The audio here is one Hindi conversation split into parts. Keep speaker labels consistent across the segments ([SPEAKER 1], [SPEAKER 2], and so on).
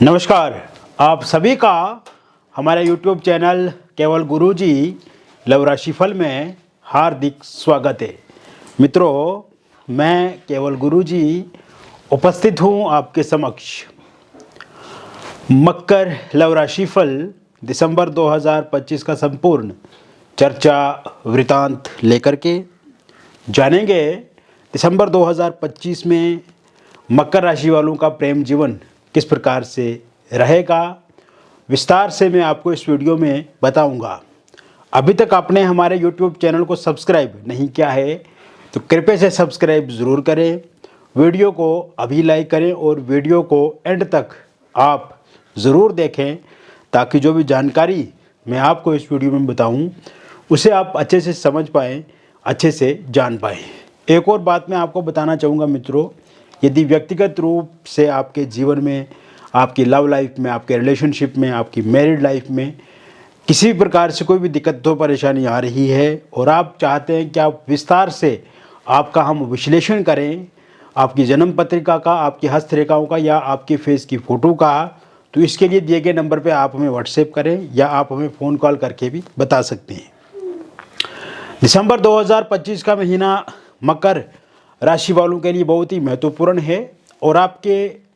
[SPEAKER 1] नमस्कार। आप सभी का हमारे YouTube चैनल केवल गुरुजी लव राशिफल में हार्दिक स्वागत है। मित्रों, मैं केवल गुरुजी उपस्थित हूँ आपके समक्ष मकर लव राशिफल दिसंबर 2025 का संपूर्ण चर्चा वृतांत लेकर के जानेंगे। दिसंबर 2025 में मकर राशि वालों का प्रेम जीवन किस प्रकार से रहेगा, विस्तार से मैं आपको इस वीडियो में बताऊंगा। अभी तक आपने हमारे YouTube चैनल को सब्सक्राइब नहीं किया है तो कृपया से सब्सक्राइब ज़रूर करें, वीडियो को अभी लाइक करें और वीडियो को एंड तक आप ज़रूर देखें ताकि जो भी जानकारी मैं आपको इस वीडियो में बताऊं उसे आप अच्छे से समझ पाएँ, अच्छे से जान पाएँ। एक और बात मैं आपको बताना चाहूँगा मित्रों, यदि व्यक्तिगत रूप से आपके जीवन में, आपकी लव लाइफ में, आपके रिलेशनशिप में, आपकी मैरिड लाइफ में किसी भी प्रकार से कोई भी दिक्कत हो, परेशानी आ रही है और आप चाहते हैं कि आप विस्तार से आपका हम विश्लेषण करें, आपकी जन्म पत्रिका का, आपकी हस्तरेखाओं का या आपके फेस की फ़ोटो का, तो इसके लिए दिए गए नंबर पर आप हमें व्हाट्सएप करें या आप हमें फ़ोन कॉल करके भी बता सकते हैं। दिसंबर 2025 का महीना मकर राशि वालों के लिए बहुत ही महत्वपूर्ण है और आपके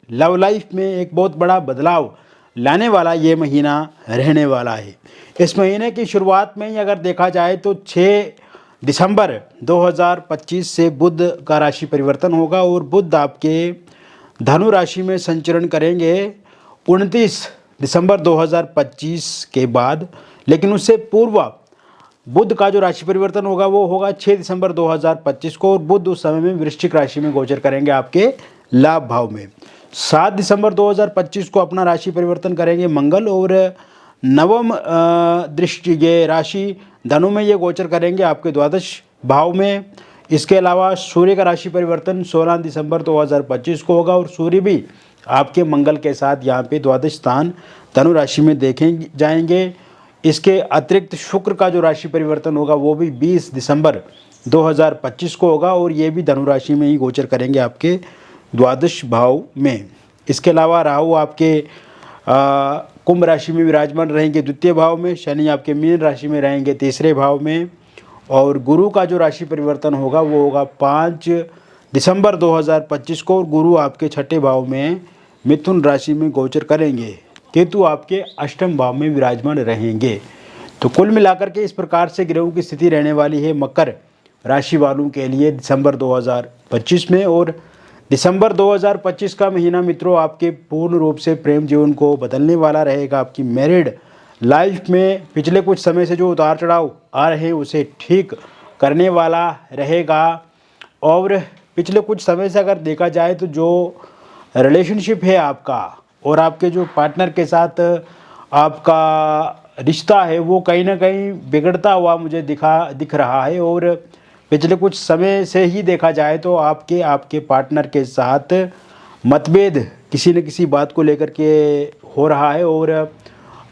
[SPEAKER 1] लव लाइफ में एक बहुत बड़ा बदलाव लाने वाला ये महीना रहने वाला है। इस महीने की शुरुआत में ही अगर देखा जाए तो 6 दिसंबर 2025 से बुध का राशि परिवर्तन होगा और बुध आपके धनु राशि में संचरण करेंगे 29 दिसंबर 2025 के बाद। लेकिन उससे पूर्व बुध का जो राशि परिवर्तन होगा वो होगा 6 दिसंबर 2025 को और बुध उस समय में वृश्चिक राशि में गोचर करेंगे आपके लाभ भाव में। 7 दिसंबर 2025 को अपना राशि परिवर्तन करेंगे मंगल और नवम दृष्टि ये राशि धनु में ये गोचर करेंगे आपके द्वादश भाव में। इसके अलावा सूर्य का राशि परिवर्तन 16 दिसंबर 2025 को होगा और सूर्य भी आपके मंगल के साथ यहाँ पे द्वादश स्थान धनु राशि में देखे जाएंगे। इसके अतिरिक्त शुक्र का जो राशि परिवर्तन होगा वो भी 20 दिसंबर 2025 को होगा और ये भी धनु राशि में ही गोचर करेंगे आपके द्वादश भाव में। इसके अलावा राहु आपके कुंभ राशि में विराजमान रहेंगे द्वितीय भाव में, शनि आपके मीन राशि में रहेंगे तीसरे भाव में और गुरु का जो राशि परिवर्तन होगा वो होगा 5 दिसंबर 2025 को और गुरु आपके छठे भाव में मिथुन राशि में गोचर करेंगे। केतु आपके अष्टम भाव में विराजमान रहेंगे। तो कुल मिलाकर के इस प्रकार से ग्रहों की स्थिति रहने वाली है मकर राशि वालों के लिए दिसंबर 2025 में। और दिसंबर 2025 का महीना मित्रों आपके पूर्ण रूप से प्रेम जीवन को बदलने वाला रहेगा। आपकी मैरिड लाइफ में पिछले कुछ समय से जो उतार चढ़ाव आ रहे हैं उसे ठीक करने वाला रहेगा। और पिछले कुछ समय से अगर देखा जाए तो जो रिलेशनशिप है आपका और आपके जो पार्टनर के साथ आपका रिश्ता है वो कहीं ना कहीं बिगड़ता हुआ मुझे दिख रहा है। और पिछले कुछ समय से ही देखा जाए तो आपके पार्टनर के साथ मतभेद किसी न किसी बात को लेकर के हो रहा है और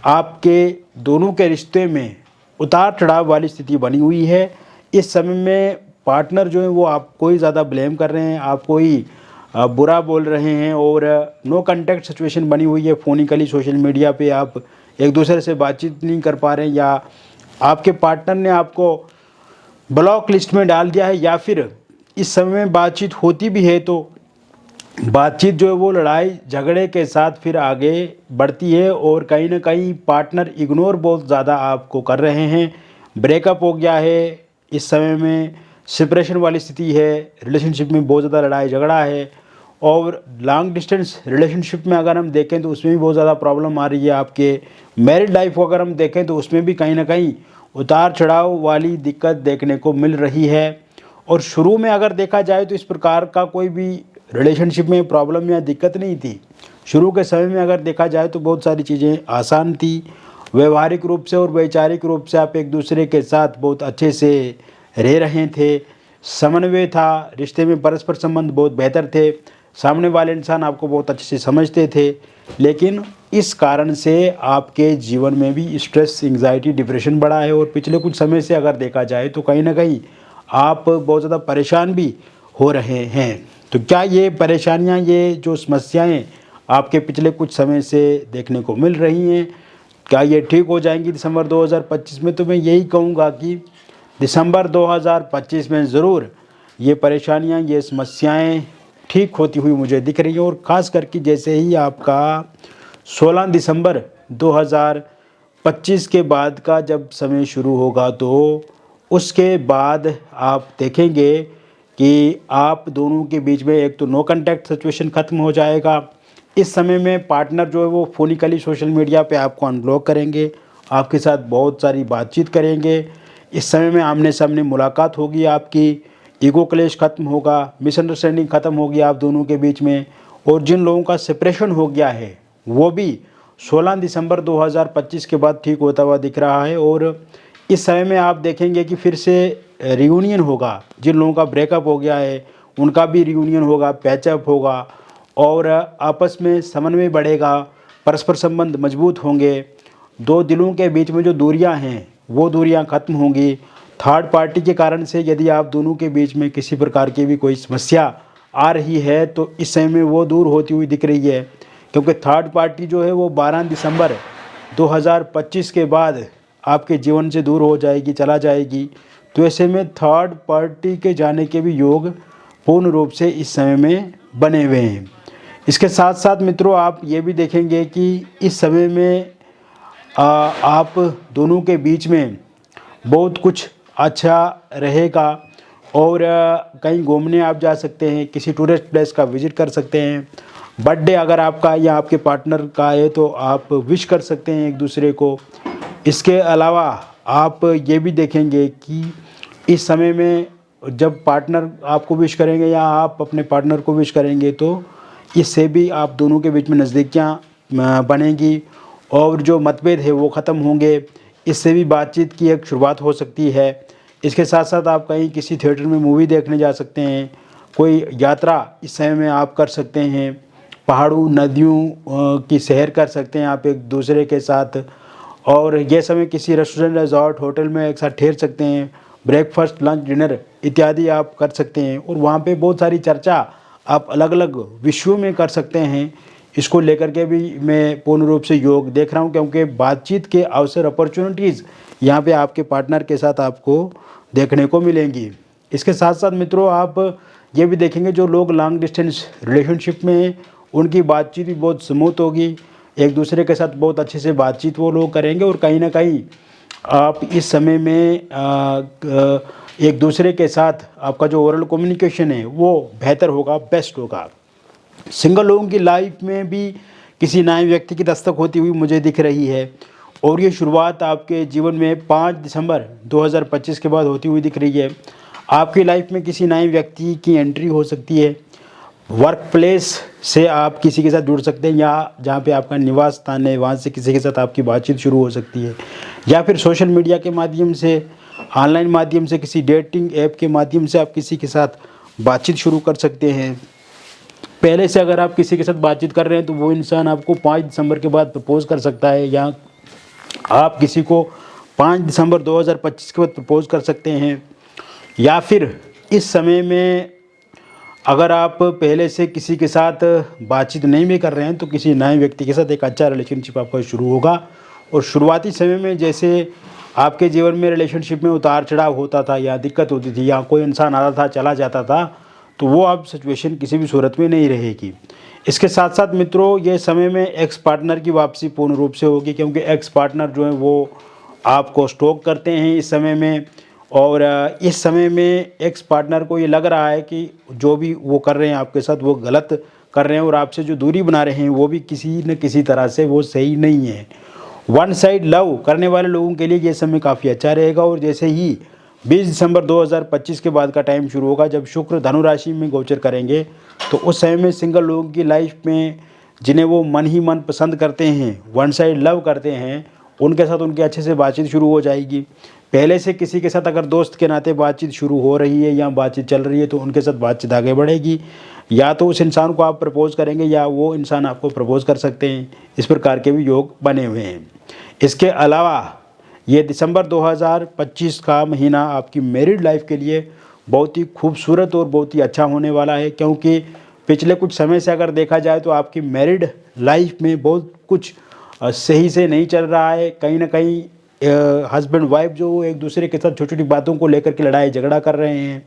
[SPEAKER 1] आपके दोनों के रिश्ते में उतार चढ़ाव वाली स्थिति बनी हुई है। इस समय में पार्टनर जो है वो आपको ही ज़्यादा ब्लेम कर रहे हैं, आपको ही बुरा बोल रहे हैं और नो कांटेक्ट सिचुएशन बनी हुई है। फोनिकली सोशल मीडिया पे आप एक दूसरे से बातचीत नहीं कर पा रहे हैं या आपके पार्टनर ने आपको ब्लॉक लिस्ट में डाल दिया है या फिर इस समय में बातचीत होती भी है तो बातचीत जो है वो लड़ाई झगड़े के साथ फिर आगे बढ़ती है और कहीं ना कहीं पार्टनर इग्नोर बहुत ज़्यादा आपको कर रहे हैं। ब्रेकअप हो गया है, इस समय में सेपरेशन वाली स्थिति है, रिलेशनशिप में बहुत ज़्यादा लड़ाई झगड़ा है और लॉन्ग डिस्टेंस रिलेशनशिप में अगर हम देखें तो उसमें भी बहुत ज़्यादा प्रॉब्लम आ रही है। आपके मैरिड लाइफ को अगर हम देखें तो उसमें भी कहीं ना कहीं उतार चढ़ाव वाली दिक्कत देखने को मिल रही है। और शुरू में अगर देखा जाए तो इस प्रकार का कोई भी रिलेशनशिप में प्रॉब्लम या दिक्कत नहीं थी। शुरू के समय में अगर देखा जाए तो बहुत सारी चीज़ें आसान थी, व्यवहारिक रूप से और वैचारिक रूप से आप एक दूसरे के साथ बहुत अच्छे से रह रहे थे, समन्वय था, रिश्ते में परस्पर संबंध बहुत बेहतर थे, सामने वाले इंसान आपको बहुत अच्छे से समझते थे। लेकिन इस कारण से आपके जीवन में भी स्ट्रेस, एंग्जाइटी, डिप्रेशन बढ़ा है और पिछले कुछ समय से अगर देखा जाए तो कहीं ना कहीं आप बहुत ज़्यादा परेशान भी हो रहे हैं। तो क्या ये परेशानियां, ये जो समस्याएं आपके पिछले कुछ समय से देखने को मिल रही हैं। क्या ये ठीक हो जाएंगी दिसंबर 2025 में? तो मैं यही कहूँगा कि दिसंबर 2025 में ज़रूर ये परेशानियाँ, ये समस्याएं ठीक होती हुई मुझे दिख रही हैं। और ख़ास करके जैसे ही आपका 16 दिसंबर 2025 के बाद का जब समय शुरू होगा, तो उसके बाद आप देखेंगे कि आप दोनों के बीच में एक तो नो कांटेक्ट सिचुएशन ख़त्म हो जाएगा। इस समय में पार्टनर जो है वो फ़ोनिकली सोशल मीडिया पे आपको अनब्लॉक करेंगे, आपके साथ बहुत सारी बातचीत करेंगे। इस समय में आमने सामने मुलाकात होगी आपकी, ईगो क्लेश ख़त्म होगा, मिसअंडरस्टैंडिंग ख़त्म होगी आप दोनों के बीच में। और जिन लोगों का सेपरेशन हो गया है वो भी 16 दिसंबर 2025 के बाद ठीक होता हुआ दिख रहा है। और इस समय में आप देखेंगे कि फिर से रियूनियन होगा। जिन लोगों का ब्रेकअप हो गया है उनका भी रियूनियन होगा, पैचअप होगा और आपस में समन्वय बढ़ेगा, परस्पर संबंध मजबूत होंगे। दो दिलों के बीच में जो दूरियां हैं वो दूरियां ख़त्म होंगी। थर्ड पार्टी के कारण से यदि आप दोनों के बीच में किसी प्रकार की भी कोई समस्या आ रही है तो इस समय में वो दूर होती हुई दिख रही है, क्योंकि थर्ड पार्टी जो है वो 12 दिसंबर 2025 के बाद आपके जीवन से दूर हो जाएगी, चला जाएगी। तो ऐसे में थर्ड पार्टी के जाने के भी योग पूर्ण रूप से इस समय में बने हुए हैं। इसके साथ साथ मित्रों आप ये भी देखेंगे कि इस समय में आप दोनों के बीच में बहुत कुछ अच्छा रहेगा। और कहीं घूमने आप जा सकते हैं, किसी टूरिस्ट प्लेस का विज़िट कर सकते हैं। बर्थडे अगर आपका या आपके पार्टनर का है तो आप विश कर सकते हैं एक दूसरे को। इसके अलावा आप ये भी देखेंगे कि इस समय में जब पार्टनर आपको विश करेंगे या आप अपने पार्टनर को विश करेंगे तो इससे भी आप दोनों के बीच में नज़दीकियाँ बनेंगी और जो मतभेद है वो ख़त्म होंगे। इससे भी बातचीत की एक शुरुआत हो सकती है। इसके साथ साथ आप कहीं किसी थिएटर में मूवी देखने जा सकते हैं, कोई यात्रा इस समय में आप कर सकते हैं, पहाड़ों नदियों की सैर कर सकते हैं आप एक दूसरे के साथ। और ये समय किसी रेस्टोरेंट, रिजॉर्ट, होटल में एक साथ ठहर सकते हैं, ब्रेकफास्ट, लंच, डिनर इत्यादि आप कर सकते हैं। और वहाँ पे बहुत सारी चर्चा आप अलग अलग विषयों में कर सकते हैं। इसको लेकर के भी मैं पूर्ण रूप से योग देख रहा हूँ, क्योंकि बातचीत के अवसर, अपॉर्चुनिटीज़ यहाँ पे आपके पार्टनर के साथ आपको देखने को मिलेंगी। इसके साथ साथ मित्रों आप ये भी देखेंगे जो लोग लॉन्ग डिस्टेंस रिलेशनशिप में हैं उनकी बातचीत भी बहुत स्मूथ होगी, एक दूसरे के साथ बहुत अच्छे से बातचीत वो लोग करेंगे। और कहीं ना कहीं आप इस समय में एक दूसरे के साथ आपका जो ओरल कम्युनिकेशन है वो बेहतर होगा, बेस्ट होगा। सिंगल लोगों की लाइफ में भी किसी नए व्यक्ति की दस्तक होती हुई मुझे दिख रही है और ये शुरुआत आपके जीवन में 5 दिसंबर 2025 के बाद होती हुई दिख रही है। आपकी लाइफ में किसी नए व्यक्ति की एंट्री हो सकती है। वर्क प्लेस से आप किसी के साथ जुड़ सकते हैं या जहाँ पे आपका निवास स्थान है वहाँ से किसी के साथ आपकी बातचीत शुरू हो सकती है, या फिर सोशल मीडिया के माध्यम से, ऑनलाइन माध्यम से, किसी डेटिंग ऐप के माध्यम से आप किसी के साथ बातचीत शुरू कर सकते हैं। पहले से अगर आप किसी के साथ बातचीत कर रहे हैं तो वो इंसान आपको 5 दिसंबर के बाद प्रपोज़ कर सकता है, या आप किसी को 5 दिसंबर 2025 के बाद प्रपोज़ कर सकते हैं। या फिर इस समय में अगर आप पहले से किसी के साथ बातचीत नहीं भी कर रहे हैं तो किसी नए व्यक्ति के साथ एक अच्छा रिलेशनशिप आपका शुरू होगा। और शुरुआती समय में जैसे आपके जीवन में रिलेशनशिप में उतार चढ़ाव होता था या दिक्कत होती थी या कोई इंसान आता था चला जाता था, तो वो अब सिचुएशन किसी भी सूरत में नहीं रहेगी। इसके साथ साथ मित्रों ये समय में एक्स पार्टनर की वापसी पूर्ण रूप से होगी, क्योंकि एक्स पार्टनर जो है वो आपको स्टॉक करते हैं इस समय में। और इस समय में एक्स पार्टनर को ये लग रहा है कि जो भी वो कर रहे हैं आपके साथ वो गलत कर रहे हैं और आपसे जो दूरी बना रहे हैं वो भी किसी न किसी तरह से वो सही नहीं है। वन साइड लव करने वाले लोगों के लिए ये समय काफ़ी अच्छा रहेगा। और जैसे ही 20 दिसंबर 2025 के बाद का टाइम शुरू होगा जब शुक्र धनु राशि में गोचर करेंगे, तो उस समय में सिंगल लोगों की लाइफ में जिन्हें वो मन ही मन पसंद करते हैं, वन साइड लव करते हैं, उनके साथ उनकी अच्छे से बातचीत शुरू हो जाएगी। पहले से किसी के साथ अगर दोस्त के नाते बातचीत शुरू हो रही है या बातचीत चल रही है तो उनके साथ बातचीत आगे बढ़ेगी। या तो उस इंसान को आप प्रपोज़ करेंगे या वो इंसान आपको प्रपोज़ कर सकते हैं। इस प्रकार के भी योग बने हुए हैं। इसके अलावा ये दिसंबर 2025 का महीना आपकी मैरिड लाइफ के लिए बहुत ही खूबसूरत और बहुत ही अच्छा होने वाला है, क्योंकि पिछले कुछ समय से अगर देखा जाए तो आपकी मैरिड लाइफ में बहुत कुछ सही से नहीं चल रहा है। कहीं ना कहीं हस्बैंड वाइफ जो एक दूसरे के साथ छोटी छोटी बातों को लेकर के लड़ाई झगड़ा कर रहे हैं।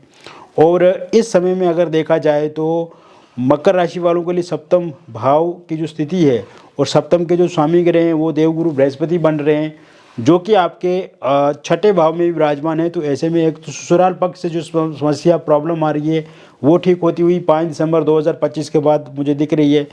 [SPEAKER 1] और इस समय में अगर देखा जाए तो मकर राशि वालों के लिए सप्तम भाव की जो स्थिति है और सप्तम के जो स्वामी ग्रह हैं वो देवगुरु बृहस्पति बन रहे हैं, जो कि आपके छठे भाव में भी विराजमान है। तो ऐसे में एक तो ससुराल पक्ष से जो समस्या प्रॉब्लम आ रही है वो ठीक होती हुई 5 दिसंबर 2025 के बाद मुझे दिख रही है।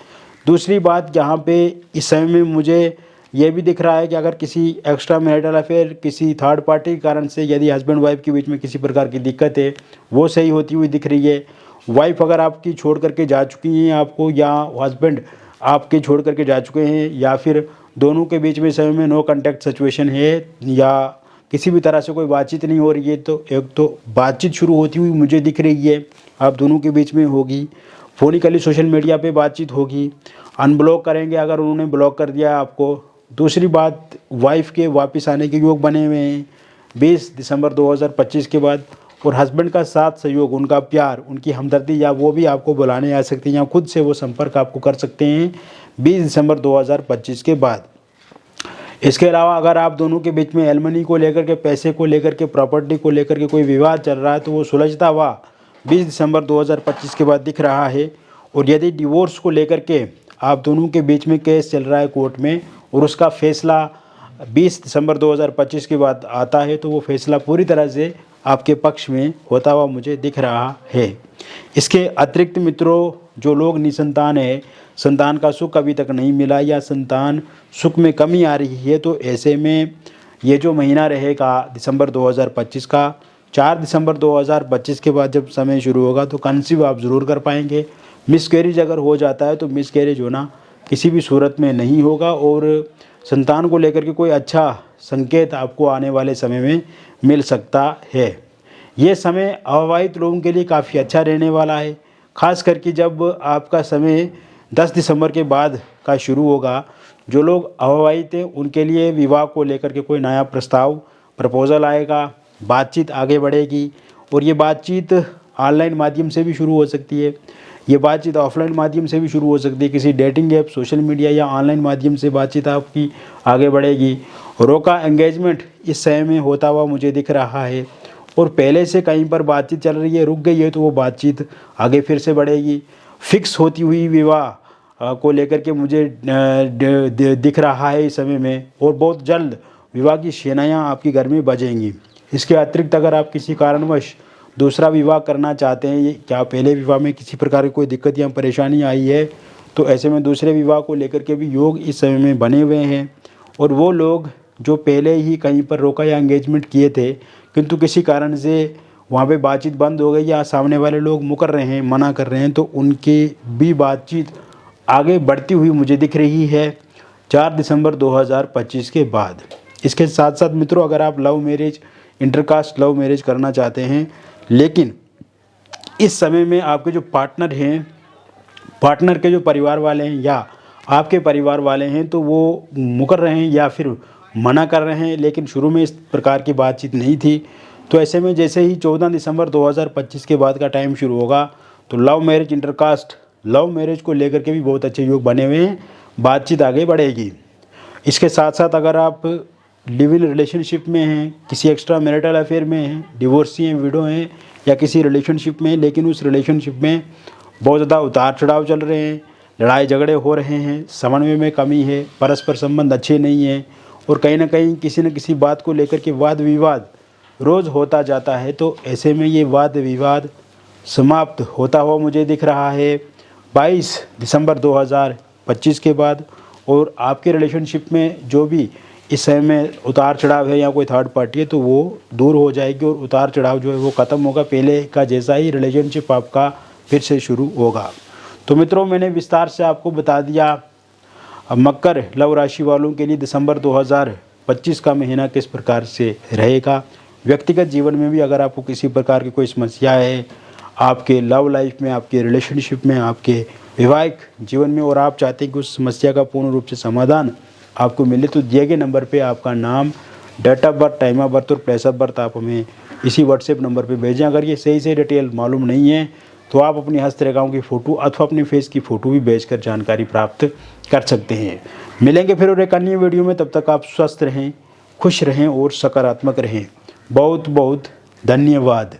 [SPEAKER 1] दूसरी बात यहाँ पे इस समय में मुझे ये भी दिख रहा है कि अगर किसी एक्स्ट्रा मैरिटल अफेयर किसी थर्ड पार्टी के कारण से यदि हस्बैंड वाइफ के बीच में किसी प्रकार की दिक्कत है वो सही होती हुई दिख रही है। वाइफ अगर आपकी छोड़ करके जा चुकी हैं आपको, या हस्बैंड आपके छोड़ करके जा चुके हैं, या फिर दोनों के बीच में समय में नो कॉन्टैक्ट सिचुएशन है या किसी भी तरह से कोई बातचीत नहीं हो रही है, तो एक तो बातचीत शुरू होती हुई मुझे दिख रही है आप दोनों के बीच में होगी। फोनिकली सोशल मीडिया पे बातचीत होगी, अनब्लॉक करेंगे अगर उन्होंने ब्लॉक कर दिया आपको। दूसरी बात, वाइफ के वापस आने के योग बने हुए हैं 20 दिसंबर 2025 के बाद। और हस्बैंड का साथ सहयोग, उनका प्यार, उनकी हमदर्दी, या वो भी आपको बुलाने आ सकती हैं या खुद से वो संपर्क आपको कर सकते हैं 20 दिसंबर 2025 के बाद। इसके अलावा अगर आप दोनों के बीच में एलमनी को लेकर के, पैसे को लेकर के, प्रॉपर्टी को लेकर के कोई विवाद चल रहा है तो वो सुलझता हुआ 20 दिसंबर 2025 के बाद दिख रहा है। और यदि डिवोर्स को लेकर के आप दोनों के बीच में केस चल रहा है कोर्ट में और उसका फैसला 20 दिसंबर 2025 के बाद आता है, तो वो फैसला पूरी तरह से आपके पक्ष में होता हुआ मुझे दिख रहा है। इसके अतिरिक्त मित्रों, जो लोग निसंतान है, संतान का सुख अभी तक नहीं मिला या संतान सुख में कमी आ रही है, तो ऐसे में ये जो महीना रहेगा दिसंबर 2025 का, 4 दिसंबर 2025 के बाद जब समय शुरू होगा तो कंसीव आप ज़रूर कर पाएंगे। मिसकैरेज अगर हो जाता है तो मिसकैरेज होना किसी भी सूरत में नहीं होगा और संतान को लेकर के कोई अच्छा संकेत आपको आने वाले समय में मिल सकता है। ये समय अविवाहित लोगों के लिए काफ़ी अच्छा रहने वाला है, खास करके जब आपका समय 10 दिसंबर के बाद का शुरू होगा। जो लोग अविवाहित हैं उनके लिए विवाह को लेकर के कोई नया प्रपोज़ल आएगा, बातचीत आगे बढ़ेगी। और ये बातचीत ऑनलाइन माध्यम से भी शुरू हो सकती है, ये बातचीत ऑफलाइन माध्यम से भी शुरू हो सकती है, किसी डेटिंग ऐप, सोशल मीडिया या ऑनलाइन माध्यम से बातचीत आपकी आगे बढ़ेगी। रोका एंगेजमेंट इस समय में होता हुआ मुझे दिख रहा है। और पहले से कहीं पर बातचीत चल रही है, रुक गई है, तो वो बातचीत आगे फिर से बढ़ेगी। फिक्स होती हुई विवाह को लेकर के मुझे दिख रहा है इस समय में, और बहुत जल्द विवाह की शहनाइयाँ आपके घर में बजेंगी। इसके अतिरिक्त अगर आप किसी कारणवश दूसरा विवाह करना चाहते हैं, क्या पहले विवाह में किसी प्रकार की कोई दिक्कत या परेशानी आई है, तो ऐसे में दूसरे विवाह को लेकर के भी योग इस समय में बने हुए हैं। और वो लोग जो पहले ही कहीं पर रोका या एंगेजमेंट किए थे किंतु किसी कारण से वहाँ पे बातचीत बंद हो गई या सामने वाले लोग मुकर रहे हैं, मना कर रहे हैं, तो उनकी भी बातचीत आगे बढ़ती हुई मुझे दिख रही है 4 दिसंबर 2025 के बाद। इसके साथ साथ मित्रों, अगर आप love marriage, intercaste love marriage करना चाहते हैं, लेकिन इस समय में आपके जो पार्टनर हैं, पार्टनर के जो परिवार वाले हैं या आपके परिवार वाले हैं, तो वो मुकर रहे हैं या फिर मना कर रहे हैं, लेकिन शुरू में इस प्रकार की बातचीत नहीं थी, तो ऐसे में जैसे ही 14 दिसंबर 2025 के बाद का टाइम शुरू होगा तो love marriage, intercaste love marriage को लेकर के भी बहुत अच्छे योग बने हुए हैं, बातचीत आगे बढ़ेगी। इसके साथ साथ अगर आप लिव इन रिलेशनशिप में हैं, किसी एक्स्ट्रा मैरिटल अफेयर में हैं, डिवोर्सी हैं, विडो हैं, या किसी रिलेशनशिप में, लेकिन उस रिलेशनशिप में बहुत ज़्यादा उतार चढ़ाव चल रहे हैं, लड़ाई झगड़े हो रहे हैं, समन्वय में कमी है, परस्पर संबंध अच्छे नहीं हैं, और कहीं ना कहीं किसी न किसी बात को लेकर के वाद विवाद रोज़ होता जाता है, तो ऐसे में ये वाद विवाद समाप्त होता हुआ मुझे दिख रहा है 22 दिसंबर 2025 के बाद। और आपके रिलेशनशिप में जो भी इस समय में उतार चढ़ाव है या कोई थर्ड पार्टी है, तो वो दूर हो जाएगी और उतार चढ़ाव जो है वो ख़त्म होगा, पहले का जैसा ही रिलेशनशिप आपका फिर से शुरू होगा। तो मित्रों, मैंने विस्तार से आपको बता दिया मकर लव राशि वालों के लिए दिसंबर 2025 का महीना किस प्रकार से रहेगा। व्यक्तिगत जीवन में भी अगर आपको किसी प्रकार की कोई समस्या है आपके लव लाइफ में, आपके रिलेशनशिप में, आपके वैवाहिक जीवन में, और आप चाहते हैं कि उस समस्या का पूर्ण रूप से समाधान आपको मिले, तो दिए गए नंबर पे आपका नाम, date of birth, time of birth और प्लेस ऑफ बर्थ आप हमें इसी व्हाट्सएप नंबर पे भेजें। अगर ये सही से डिटेल मालूम नहीं है तो आप अपनी हस्तरेखाओं की फ़ोटो अथवा अपनी फेस की फ़ोटो भी भेजकर जानकारी प्राप्त कर सकते हैं। मिलेंगे फिर और एक अन्य वीडियो में, तब तक आप स्वस्थ रहें, खुश रहें और सकारात्मक रहें। बहुत बहुत धन्यवाद।